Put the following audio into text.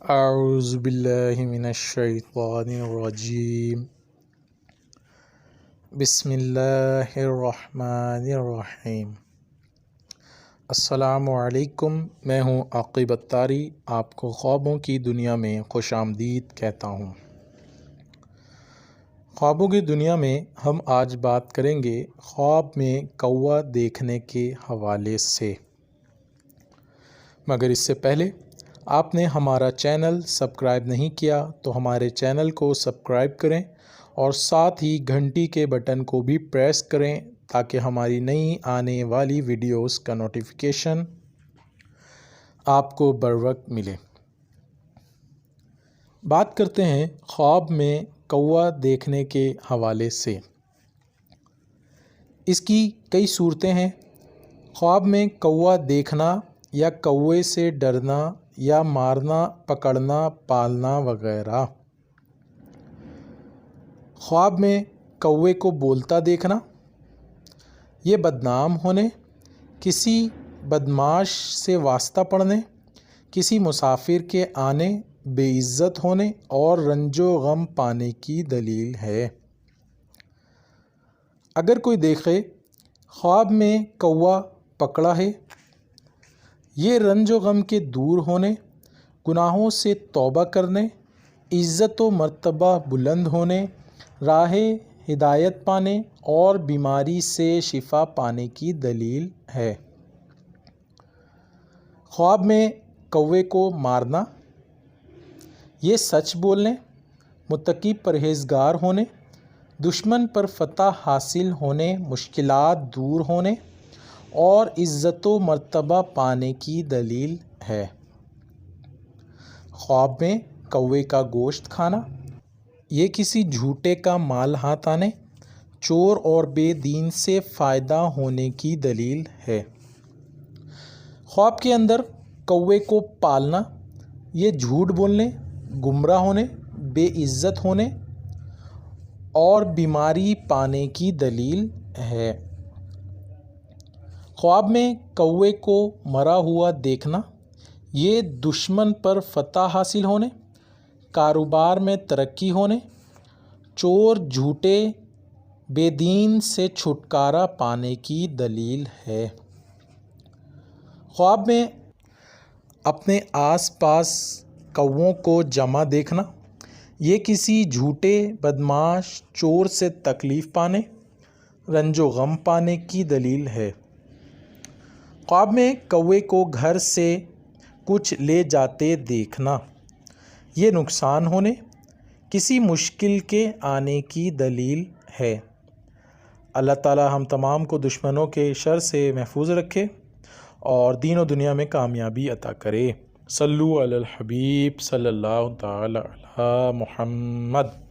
اعوذ باللہ من الشیطان الرجیم بسم اللہ الرحمن الرحیم۔ السلام علیکم، میں ہوں عاقب اتاری، آپ کو خوابوں کی دنیا میں خوش آمدید کہتا ہوں۔ خوابوں کی دنیا میں ہم آج بات کریں گے خواب میں کوا دیکھنے کے حوالے سے، مگر اس سے پہلے آپ نے ہمارا چینل سبسکرائب نہیں کیا تو ہمارے چینل کو سبسکرائب کریں اور ساتھ ہی گھنٹی کے بٹن کو بھی پریس کریں تاکہ ہماری نئی آنے والی ویڈیوز کا نوٹیفیکیشن آپ کو بروقت ملے۔ بات کرتے ہیں خواب میں کوا دیکھنے کے حوالے سے۔ اس کی کئی صورتیں ہیں۔ خواب میں کوا دیکھنا یا کوے سے ڈرنا یا مارنا، پکڑنا، پالنا وغیرہ۔ خواب میں کوے کو بولتا دیکھنا، یہ بدنام ہونے، کسی بدمعاش سے واسطہ پڑنے، کسی مسافر کے آنے، بے عزت ہونے اور رنج و غم پانے کی دلیل ہے۔ اگر کوئی دیکھے خواب میں کوا پکڑا ہے، یہ رنج و غم کے دور ہونے، گناہوں سے توبہ کرنے، عزت و مرتبہ بلند ہونے، راہ ہدایت پانے اور بیماری سے شفا پانے کی دلیل ہے۔ خواب میں کوے کو مارنا، یہ سچ بولنے، متقی پرہیزگار ہونے، دشمن پر فتح حاصل ہونے، مشکلات دور ہونے اور عزت و مرتبہ پانے کی دلیل ہے۔ خواب میں کوے کا گوشت کھانا، یہ کسی جھوٹے کا مال ہاتھ آنے، چور اور بے دین سے فائدہ ہونے کی دلیل ہے۔ خواب کے اندر کوے کو پالنا، یہ جھوٹ بولنے، گمراہ ہونے، بے عزت ہونے اور بیماری پانے کی دلیل ہے۔ خواب میں کوے کو مرا ہوا دیکھنا، یہ دشمن پر فتح حاصل ہونے، کاروبار میں ترقی ہونے، چور، جھوٹے، بے دین سے چھٹکارا پانے کی دلیل ہے۔ خواب میں اپنے آس پاس کووں کو جمع دیکھنا، یہ کسی جھوٹے، بدمعاش، چور سے تکلیف پانے، رنج و غم پانے کی دلیل ہے۔ خواب میں کوے کو گھر سے کچھ لے جاتے دیکھنا، یہ نقصان ہونے، کسی مشکل کے آنے کی دلیل ہے۔ اللہ تعالی ہم تمام کو دشمنوں کے شر سے محفوظ رکھے اور دین و دنیا میں کامیابی عطا کرے۔ صلو علی الحبیب صلی اللہ تعالی علی محمد۔